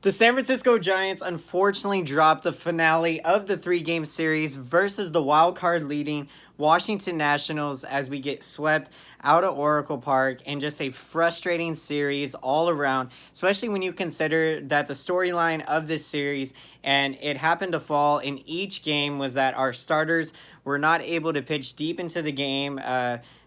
The San Francisco Giants unfortunately dropped the finale of the three-game series versus the wild card leading Washington Nationals as we get swept out of Oracle Park, and just a frustrating series all around, especially when you consider that the storyline of this series, and it happened to fall in each game, was that our starters were not able to pitch deep into the game.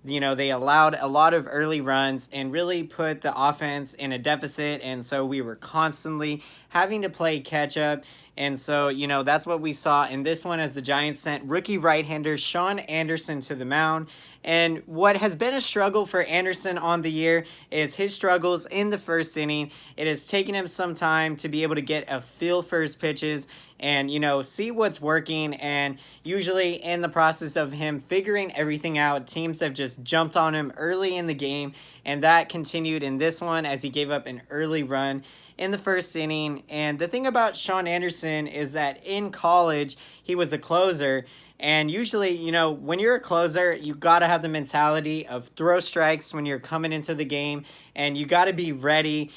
They allowed a lot of early runs and really put the offense in a deficit. And so we were constantly having to play catch up. And so, that's what we saw in this one as the Giants sent rookie right-hander Sean Anderson to the mound. And what has been a struggle for Anderson on the year is his struggles in the first inning. It has taken him some time to be able to get a feel for his pitches and, see what's working. And usually in the process of him figuring everything out, teams have just jumped on him early in the game. And that continued in this one as he gave up an early run in the first inning. And the thing about Sean Anderson is that in college, he was a closer. And usually, when you're a closer, you got to have the mentality of throw strikes when you're coming into the game. And you got to be ready,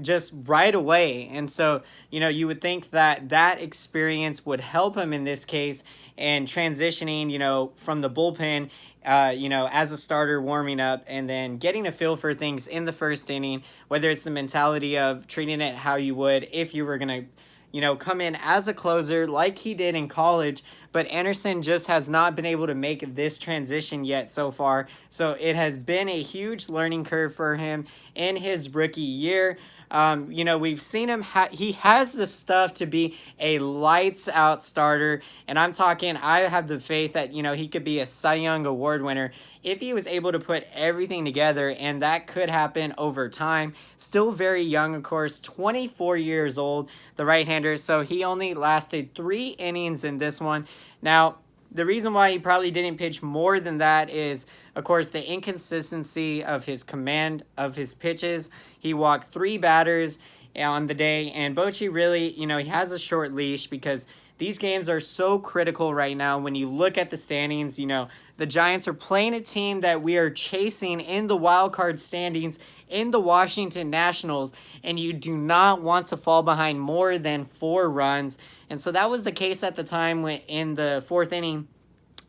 just right away. And so, you would think that that experience would help him in this case and transitioning, from the bullpen, as a starter warming up and then getting a feel for things in the first inning, whether it's the mentality of treating it how you would if you were going to, come in as a closer like he did in college. But Anderson just has not been able to make this transition yet so far. So it has been a huge learning curve for him in his rookie year. We've seen him, he has the stuff to be a lights out starter. And I have the faith that, he could be a Cy Young Award winner if he was able to put everything together. And that could happen over time. Still very young, of course, 24 years old, the right-hander. So he only lasted 3 innings in this one. Now, the reason why he probably didn't pitch more than that is, of course, the inconsistency of his command of his pitches. He walked 3 batters on the day, and Bochy really, he has a short leash because these games are so critical right now. When you look at the standings, the Giants are playing a team that we are chasing in the wild card standings in the Washington Nationals, and you do not want to fall behind more than 4 runs. And so that was the case at the time in the 4th inning.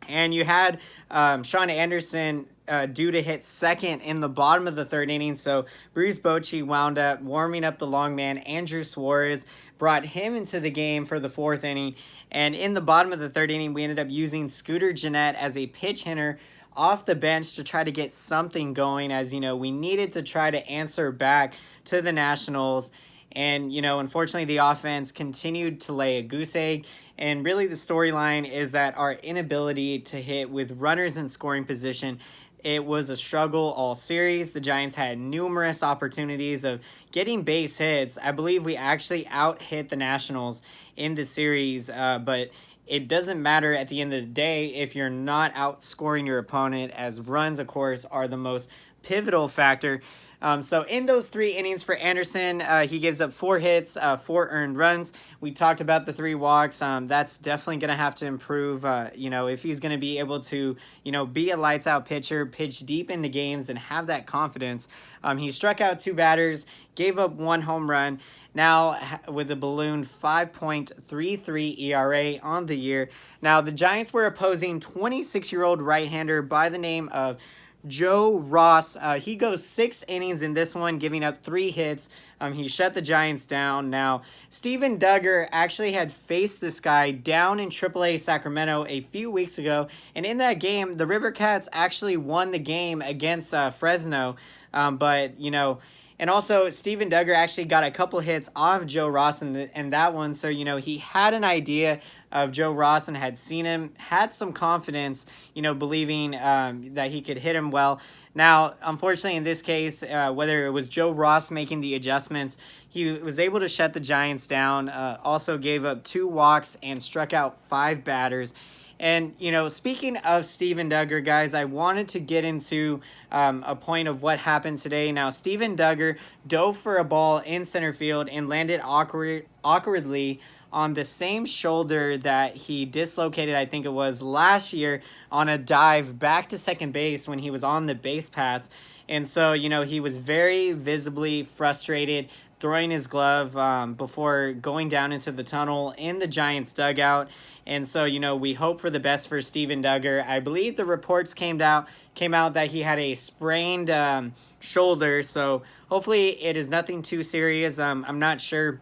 And you had Sean Anderson due to hit second in the bottom of the 3rd inning. So Bruce Bochy wound up warming up the long man. Andrew Suarez brought him into the game for the 4th inning. And in the bottom of the 3rd inning, we ended up using Scooter Gennett as a pitch hitter off the bench to try to get something going, as we needed to try to answer back to the Nationals. And, unfortunately, the offense continued to lay a goose egg. And really the storyline is that our inability to hit with runners in scoring position, it was a struggle all series. The Giants had numerous opportunities of getting base hits. I believe we actually out-hit the Nationals in the series, but it doesn't matter at the end of the day if you're not outscoring your opponent, as runs, of course, are the most pivotal factor. So in those 3 innings for Anderson, he gives up 4 hits, 4 earned runs. We talked about the 3 walks. That's definitely going to have to improve, if he's going to be able to, be a lights out pitcher, pitch deep into games and have that confidence. He struck out 2 batters, gave up 1 home run. Now with a balloon 5.33 ERA on the year. Now the Giants were opposing 26-year-old right-hander by the name of Joe Ross. He goes 6 innings in this one, giving up 3 hits. He shut the Giants down. Now, Steven Duggar actually had faced this guy down in AAA Sacramento a few weeks ago. And in that game, the River Cats actually won the game against Fresno. And also Steven Duggar actually got a couple hits off Joe Ross in that one. So, he had an idea of Joe Ross and had seen him, had some confidence, believing that he could hit him well. Now, unfortunately, in this case, whether it was Joe Ross making the adjustments, he was able to shut the Giants down, also gave up 2 walks and struck out 5 batters. And, speaking of Steven Duggar, guys, I wanted to get into a point of what happened today. Now, Steven Duggar dove for a ball in center field and landed awkwardly on the same shoulder that he dislocated, I think it was last year, on a dive back to second base when he was on the base paths. And so, he was very visibly frustrated, throwing his glove before going down into the tunnel in the Giants dugout. And so, we hope for the best for Steven Duggar. I believe the reports came out that he had a sprained shoulder. So hopefully it is nothing too serious. I'm not sure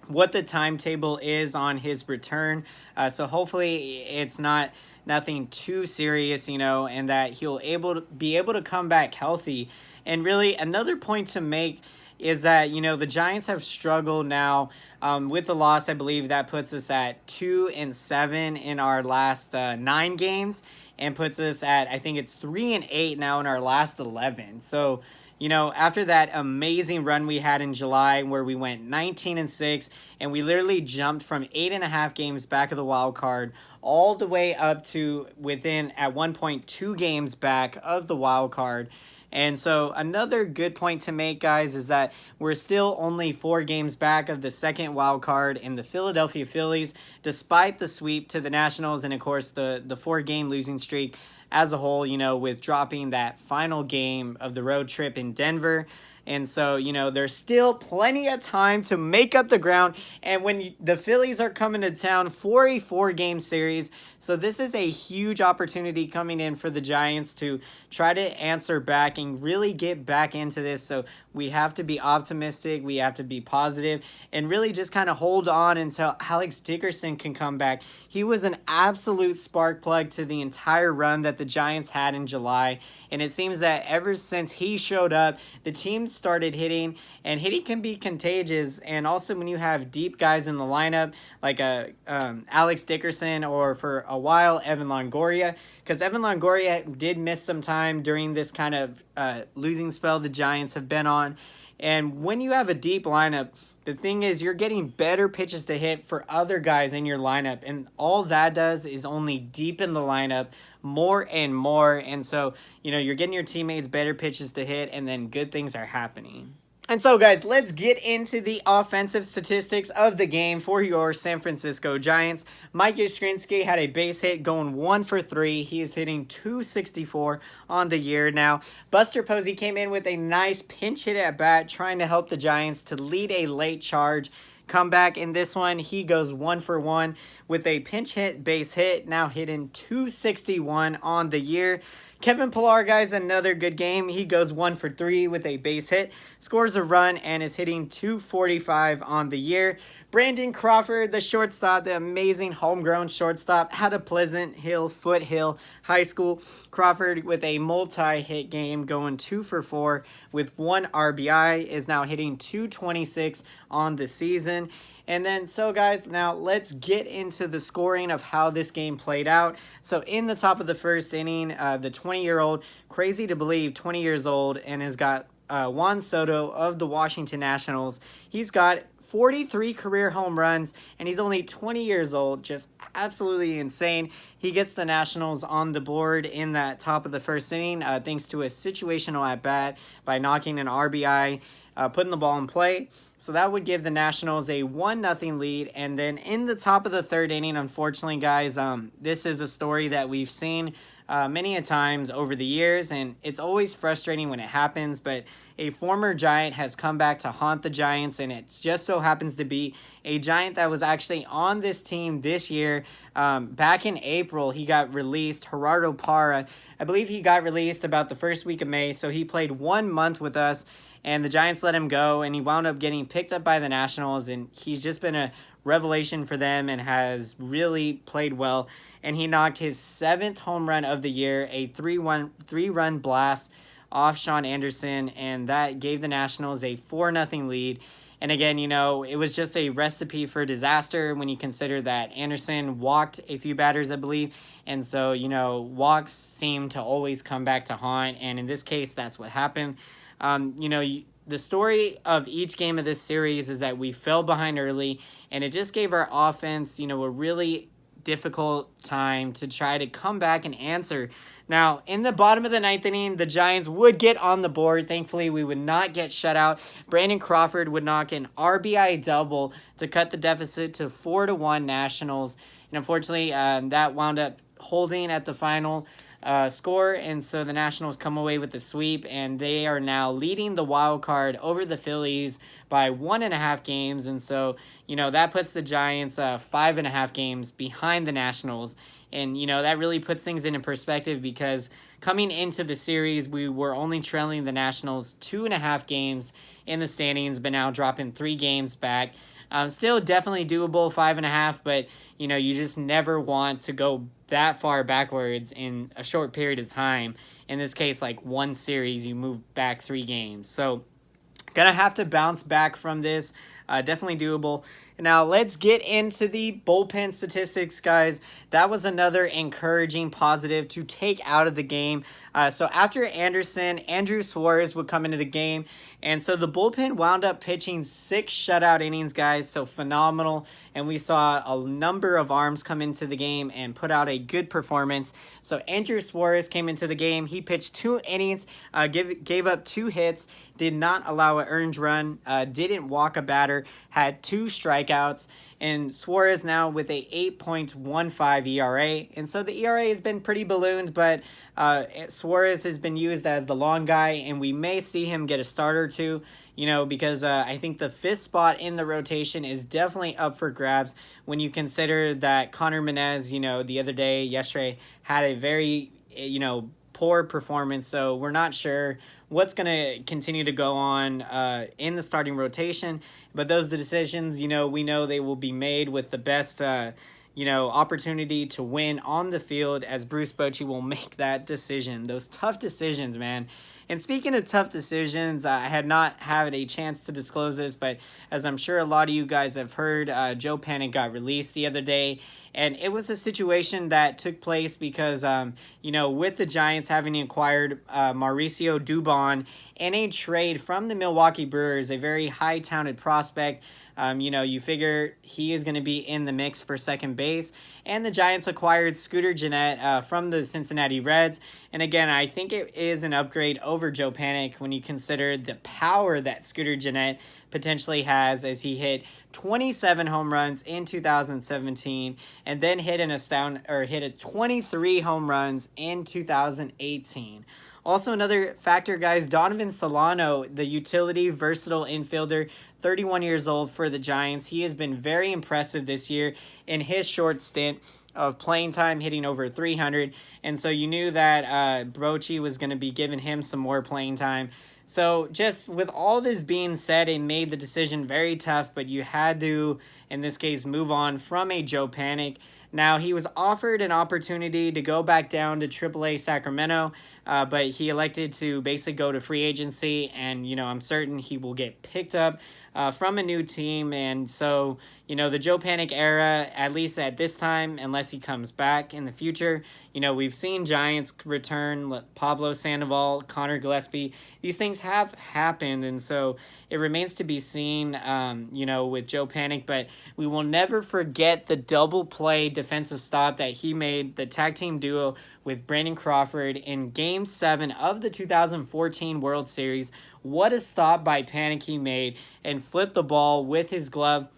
what the timetable is on his return. So hopefully it's nothing too serious, and that he'll be able to come back healthy. And really, another point to make is that, the Giants have struggled now with the loss. I believe that puts us at 2-7 in our last 9 games, and puts us at, I think it's 3-8 now in our last 11. So, after that amazing run we had in July where we went 19-6, and we literally jumped from 8.5 games back of the wild card all the way up to within, at one point, 2 games back of the wild card. And so another good point to make, guys, is that we're still only 4 games back of the second wild card in the Philadelphia Phillies, despite the sweep to the Nationals and, of course, the 4-game losing streak as a whole, with dropping that final game of the road trip in Denver. And so, there's still plenty of time to make up the ground. And when the Phillies are coming to town for a 4-game series, so this is a huge opportunity coming in for the Giants to try to answer back and really get back into this. So we have to be optimistic. We have to be positive and really just kind of hold on until Alex Dickerson can come back. He was an absolute spark plug to the entire run that the Giants had in July. And it seems that ever since he showed up, the team started hitting, and hitting can be contagious. And also when you have deep guys in the lineup like Alex Dickerson, or for a while Evan Longoria, because Evan Longoria did miss some time during this kind of losing spell the Giants have been on. And when you have a deep lineup, the thing is you're getting better pitches to hit for other guys in your lineup, and all that does is only deepen the lineup more and more. And so, you're getting your teammates better pitches to hit, and then good things are happening. And so, guys, let's get into the offensive statistics of the game for your San Francisco Giants. Mike Yastrzemski had a base hit going 1 for 3. He is hitting .264 on the year now. Buster Posey came in with a nice pinch hit at bat, trying to help the Giants to lead a late charge comeback. In this one, he goes 1 for 1 with a pinch hit base hit, now hitting .261 on the year. Kevin Pillar, guys, another good game. He goes 1 for 3 with a base hit, scores a run, and is hitting .245 on the year. Brandon Crawford, the shortstop, the amazing homegrown shortstop out of Pleasant Hill, Foothill High School. Crawford with a multi-hit game, going 2 for 4 with 1 RBI, is now hitting .226 on the season. And then, so guys, now let's get into the scoring of how this game played out. So in the top of the first inning, the 20-year-old, crazy to believe, 20 years old, and has got Juan Soto of the Washington Nationals. He's got 43 career home runs, and he's only 20 years old. Just absolutely insane. He gets the Nationals on the board in that top of the first inning, thanks to a situational at-bat by knocking an RBI, putting the ball in play. So that would give the Nationals a 1-0 lead. And then in the top of the third inning, unfortunately, guys, this is a story that we've seen many a times over the years, and it's always frustrating when it happens, but a former Giant has come back to haunt the Giants, and it just so happens to be a Giant that was actually on this team this year. Back in April, he got released, Gerardo Parra. I believe he got released about the first week of May, so he played 1 month with us, and the Giants let him go, and he wound up getting picked up by the Nationals, and he's just been a revelation for them and has really played well. And he knocked his 7th home run of the year, a 3-run blast off Sean Anderson, and that gave the Nationals a 4-0 lead. And again, it was just a recipe for disaster when you consider that Anderson walked a few batters, I believe. And so, walks seem to always come back to haunt, and in this case, that's what happened. The story of each game of this series is that we fell behind early, and it just gave our offense, a really difficult time to try to come back and answer. Now, in the bottom of the 9th inning, the Giants would get on the board. Thankfully, we would not get shut out. Brandon Crawford would knock an RBI double to cut the deficit to 4-1 Nationals. And unfortunately, that wound up holding at the final score, and so the Nationals come away with the sweep, and they are now leading the wild card over the Phillies by 1.5 games. And so, that puts the Giants 5.5 games behind the Nationals. And, that really puts things into perspective because coming into the series, we were only trailing the Nationals 2.5 games in the standings, but now dropping 3 games back. Still definitely doable, 5.5, but, you just never want to go that far backwards in a short period of time. In this case, like one series, you move back 3 games. So, gonna have to bounce back from this. Definitely doable. Now, let's get into the bullpen statistics, guys. That was another encouraging positive to take out of the game. So after Anderson, Andrew Suarez would come into the game. And so the bullpen wound up pitching 6 shutout innings, guys. So phenomenal. And we saw a number of arms come into the game and put out a good performance. So Andrew Suarez came into the game. He pitched 2 innings, gave up 2 hits, did not allow an earned run, didn't walk a batter, had 2 strikeouts. And Suarez now with a 8.15 ERA. And so the ERA has been pretty ballooned, but Suarez has been used as the long guy, and we may see him get a start or two, because I think the 5th spot in the rotation is definitely up for grabs when you consider that Connor Menez, yesterday, had a very, poor performance. So we're not sure what's going to continue to go on in the starting rotation. But those are the decisions, we know they will be made with the best, opportunity to win on the field, as Bruce Bochy will make that decision. Those tough decisions, man. And speaking of tough decisions, I had not had a chance to disclose this, but as I'm sure a lot of you guys have heard, Joe Panic got released the other day. And it was a situation that took place because, with the Giants having acquired Mauricio Dubon in a trade from the Milwaukee Brewers, a very high-touted prospect. You figure he is going to be in the mix for second base. And the Giants acquired Scooter Gennett from the Cincinnati Reds. And again, I think it is an upgrade over Joe Panic when you consider the power that Scooter Gennett potentially has, as he hit 27 home runs in 2017 and then hit 23 home runs in 2018. Also, another factor, guys, Donovan Solano, the utility, versatile infielder, 31 years old for the Giants. He has been very impressive this year in his short stint of playing time, hitting over 300. And so you knew that Bochy was going to be giving him some more playing time. So just with all this being said, it made the decision very tough, but you had to, in this case, move on from a Joe Panic. Now, he was offered an opportunity to go back down to AAA Sacramento, but he elected to basically go to free agency, and, I'm certain he will get picked up from a new team. And so, the Joe Panic era, at least at this time, unless he comes back in the future, we've seen Giants return Pablo Sandoval, Connor Gillespie. These things have happened, and so it remains to be seen, with Joe Panic. But we will never forget the double play defensive stop that he made, the tag team duo with Brandon Crawford in Game 7 of the 2014 World Series. What a stop by Panic he made, and flipped the ball with his glove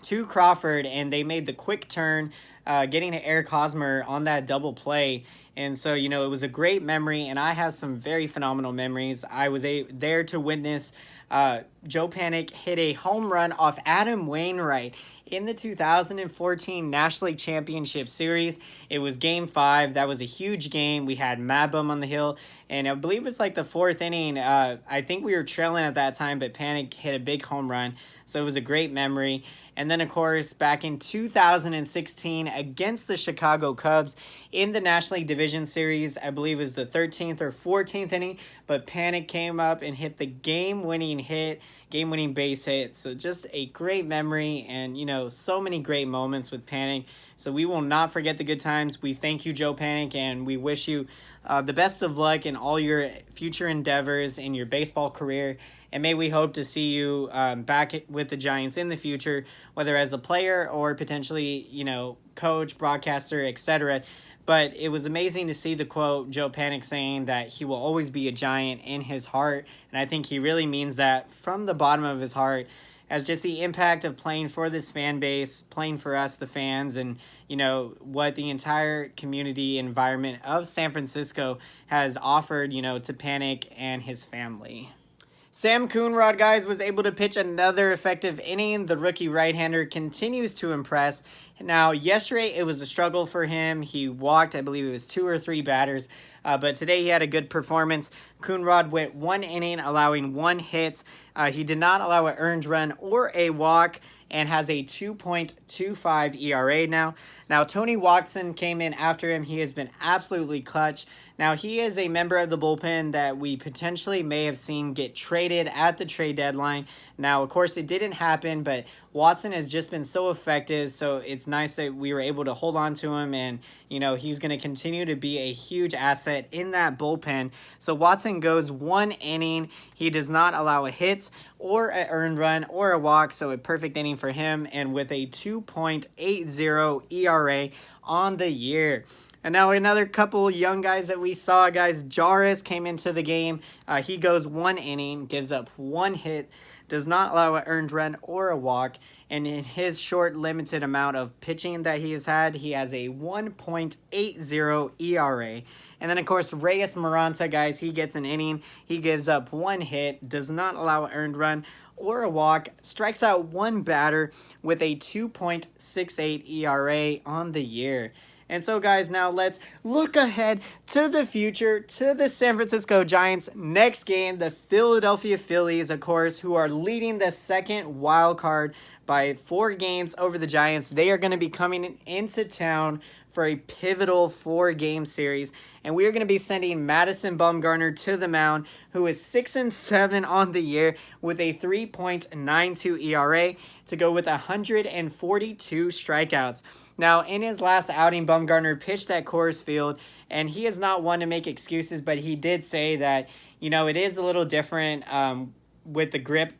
to Crawford, and they made the quick turn, getting to Eric Hosmer on that double play. And so, it was a great memory, and I have some very phenomenal memories. I was there to witness Joe Panic hit a home run off Adam Wainwright in the 2014 National League Championship Series. It was Game 5. That was a huge game. We had Mad Bum on the hill, and I believe it was like the 4th inning. I think we were trailing at that time, but Panic hit a big home run. So it was a great memory. And then, of course, back in 2016 against the Chicago Cubs in the National League Division Series, I believe it was the 13th or 14th inning, but Panic came up and hit the game-winning base hit. So just a great memory, and, so many great moments with Panic. So we will not forget the good times. We thank you, Joe Panic, and we wish you the best of luck in all your future endeavors in your baseball career. And may we hope to see you back with the Giants in the future, whether as a player or potentially, coach, broadcaster, etc. But it was amazing to see the quote, Joe Panic saying that he will always be a Giant in his heart. And I think he really means that from the bottom of his heart, as just the impact of playing for this fan base, playing for us, the fans, and, what the entire community environment of San Francisco has offered, to Panic and his family. Sam Coonrod, guys, was able to pitch another effective inning. The rookie right-hander continues to impress. Now, yesterday it was a struggle for him. He walked, I believe it was 2 or 3 batters, but today he had a good performance. Coonrod went 1 inning, allowing 1 hit. He did not allow an earned run or a walk, and has a 2.25 ERA now. Now, Tony Watson came in after him. He has been absolutely clutch. Now, he is a member of the bullpen that we potentially may have seen get traded at the trade deadline. Now, of course, it didn't happen, but Watson has just been so effective, so it's nice that we were able to hold on to him, and, you know, he's going to continue to be a huge asset in that bullpen. So Watson goes 1 inning. He does not allow a hit or an earned run or a walk, so a perfect inning for him, and with a 2.80 ERA on the year. And now another couple young guys that we saw, guys. Jarris came into the game. He goes 1 inning, gives up 1 hit, does not allow an earned run or a walk. And in his short, limited amount of pitching that he has had, he has a 1.80 ERA. And then, of course, Reyes Maranta, guys, he gets an inning. He gives up 1 hit, does not allow an earned run or a walk, strikes out 1 batter with a 2.68 ERA on the year. And so, guys, now let's look ahead to the future, to the San Francisco Giants' next game, the Philadelphia Phillies, of course, who are leading the second wild card by 4 games over the Giants. They are going to be coming into town for a pivotal 4-game series, and we are going to be sending Madison Bumgarner to the mound, who is 6-7 on the year with a 3.92 ERA, to go with 142 strikeouts. Now, in his last outing, Bumgarner pitched at Coors Field, and he is not one to make excuses, but he did say that, you know, it is a little different with the grip.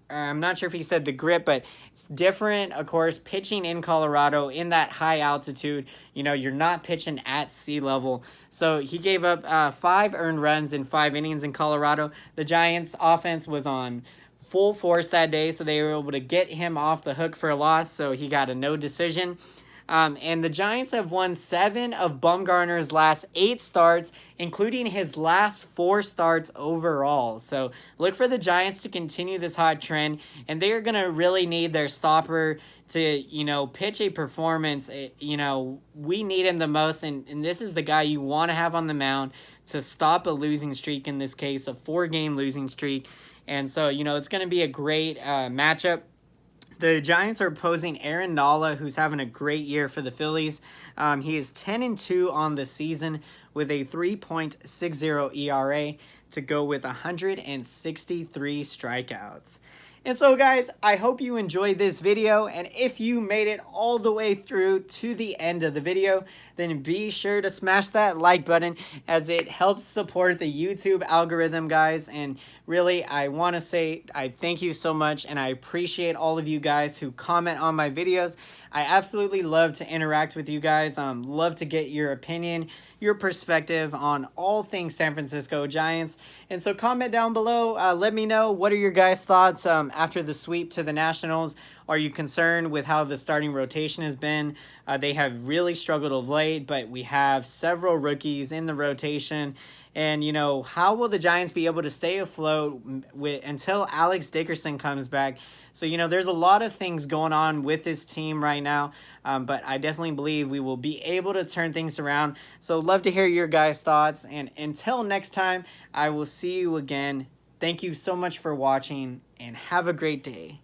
I'm not sure if he said the grip, but it's different, of course, pitching in Colorado in that high altitude. You know, you're not pitching at sea level. So he gave up 5 earned runs in 5 innings in Colorado. The Giants' offense was on full force that day, so they were able to get him off the hook for a loss, so he got a no decision. And the Giants have won 7 of Bumgarner's last 8 starts, including his last 4 starts overall. So look for the Giants to continue this hot trend, and they are going to really need their stopper to, you know, pitch a performance. You know, we need him the most, and this is the guy you want to have on the mound to stop a losing streak, in this case, a 4-game losing streak. And so, you know, it's going to be a great matchup. The Giants are opposing Aaron Nola, who's having a great year for the Phillies. He is 10-2 on the season with a 3.60 ERA, to go with 163 strikeouts. And so, guys, I hope you enjoyed this video, and if you made it all the way through to the end of the video, then be sure to smash that like button, as it helps support the YouTube algorithm, guys. And really, I want to say I thank you so much, and I appreciate all of you guys who comment on my videos. I absolutely love to interact with you guys. Love to get your opinion, your perspective on all things San Francisco Giants. And so comment down below. Let me know, what are your guys' thoughts after the sweep to the Nationals? Are you concerned with how the starting rotation has been? They have really struggled of late, but we have several rookies in the rotation. And, you know, how will the Giants be able to stay afloat until Alex Dickerson comes back? So, you know, there's a lot of things going on with this team right now, but I definitely believe we will be able to turn things around. So love to hear your guys' thoughts. And until next time, I will see you again. Thank you so much for watching, and have a great day.